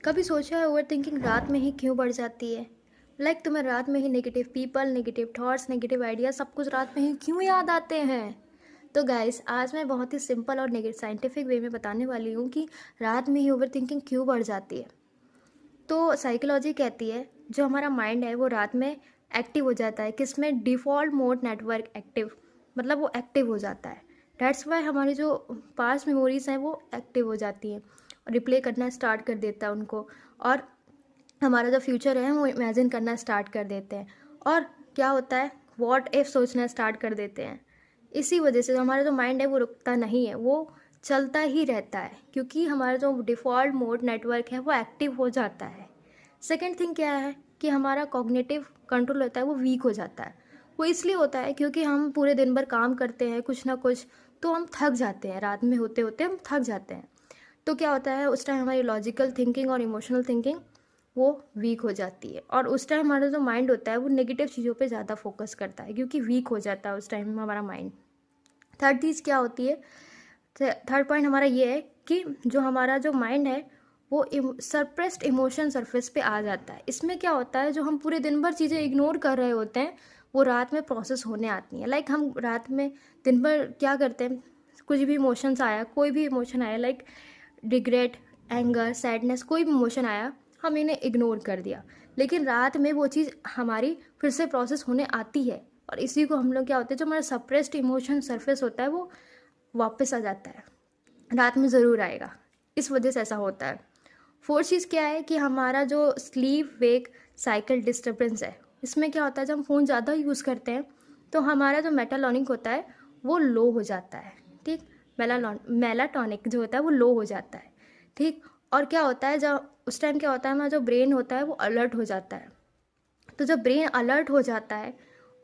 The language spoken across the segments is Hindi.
कभी सोचा है ओवर थिंकिंग रात में ही क्यों बढ़ जाती है? तुम्हें रात में ही negative people, negative thoughts, negative idea सब कुछ रात में ही क्यों याद आते हैं? तो गाइस आज मैं बहुत ही सिंपल और साइंटिफिक वे में बताने वाली हूँ कि रात में ही ओवर थिंकिंग क्यों बढ़ जाती है। तो साइकोलॉजी कहती है जो हमारा माइंड है वो रात में एक्टिव हो जाता है, किसमें डिफ़ॉल्ट मोड नेटवर्क एक्टिव, मतलब वो एक्टिव हो जाता है। दैट्स वाई हमारी जो पास्ट मेमोरीज हैं वो एक्टिव हो जाती हैं, रिप्ले करना स्टार्ट कर देता है उनको, और हमारा जो फ्यूचर है वो इमेजिन करना स्टार्ट कर देते हैं। और क्या होता है, व्हाट इफ सोचना स्टार्ट कर देते हैं। इसी वजह से जो हमारा जो माइंड है वो रुकता नहीं है, वो चलता ही रहता है, क्योंकि हमारा जो डिफ़ॉल्ट मोड नेटवर्क है वो एक्टिव हो जाता है। सेकेंड थिंग क्या है कि हमारा कॉग्निटिव कंट्रोल होता है वो वीक हो जाता है। वो इसलिए होता है क्योंकि हम पूरे दिन भर काम करते हैं कुछ ना कुछ, तो हम थक जाते हैं, रात में होते होते हम थक जाते हैं। तो क्या होता है, उस टाइम हमारी लॉजिकल थिंकिंग और इमोशनल थिंकिंग वो वीक हो जाती है, और उस टाइम हमारा जो माइंड होता है वो नेगेटिव चीज़ों पे ज़्यादा फोकस करता है, क्योंकि वीक हो जाता है उस टाइम हमारा माइंड। थर्ड चीज़ क्या होती है, थर्ड पॉइंट हमारा ये है कि जो हमारा जो माइंड है वो सरप्रेस्ड इमोशन सरफेस पे आ जाता है। इसमें क्या होता है, जो हम पूरे दिन भर चीज़ें इग्नोर कर रहे होते हैं वो रात में प्रोसेस होने आती हैं। हम रात में दिन भर क्या करते हैं, कुछ भी इमोशंस आया, कोई भी इमोशन आया, रिग्रेट, एंगर, सैडनेस, कोई भी इमोशन आया, हम इन्हें इग्नोर कर दिया। लेकिन रात में वो चीज़ हमारी फिर से प्रोसेस होने आती है, और इसी को हम लोग क्या होते हैं, जो हमारा सप्रेस्ड इमोशन सरफेस होता है वो वापस आ जाता है, रात में ज़रूर आएगा। इस वजह से ऐसा होता है। फोर्थ चीज़ क्या है कि हमारा जो स्लीप वेक साइकिल डिस्टर्बेंस है, इसमें क्या होता है, जब हम फ़ोन ज़्यादा यूज़ करते हैं तो हमारा जो मेटाटोनिक होता है वो लो हो जाता है। ठीक, मेलाटोनिक जो होता है वो लो हो जाता है। ठीक, और क्या होता है, जब उस टाइम क्या होता है, हमारा जो ब्रेन होता है वो अलर्ट हो जाता है। तो जब ब्रेन अलर्ट हो जाता है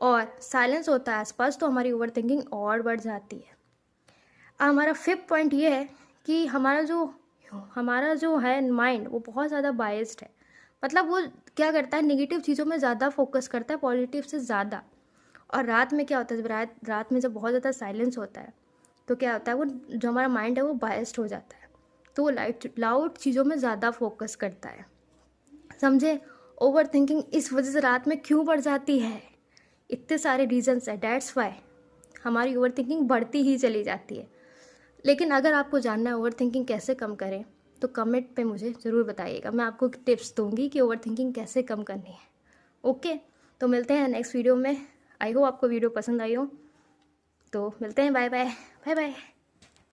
और साइलेंस होता है आसपास, तो हमारी ओवर थिंकिंग और बढ़ जाती है। हमारा फिफ्थ पॉइंट ये है कि हमारा जो है माइंड वो बहुत ज़्यादा बायस्ड है। मतलब वो क्या करता है, नेगेटिव चीज़ों में ज़्यादा फोकस करता है पॉजिटिव से ज़्यादा। और रात में क्या होता है, जब रात में जब बहुत ज़्यादा साइलेंस होता है तो क्या होता है, वो जो हमारा माइंड है वो बायस्ड हो जाता है, तो वो लाउड चीज़ों में ज़्यादा फोकस करता है। समझे? ओवर थिंकिंग इस वजह से रात में क्यों बढ़ जाती है, इतने सारे रीजंस है, डैट्स वाई हमारी ओवर थिंकिंग बढ़ती ही चली जाती है। लेकिन अगर आपको जानना है ओवर थिंकिंग कैसे कम करें, तो कमेंट पे मुझे ज़रूर बताइएगा, मैं आपको टिप्स दूंगी कि ओवर थिंकिंग कैसे कम करनी है। ओके, तो मिलते हैं नेक्स्ट वीडियो में। आई होप आपको वीडियो पसंद आई हो। तो मिलते हैं, बाय बाय। Bye bye.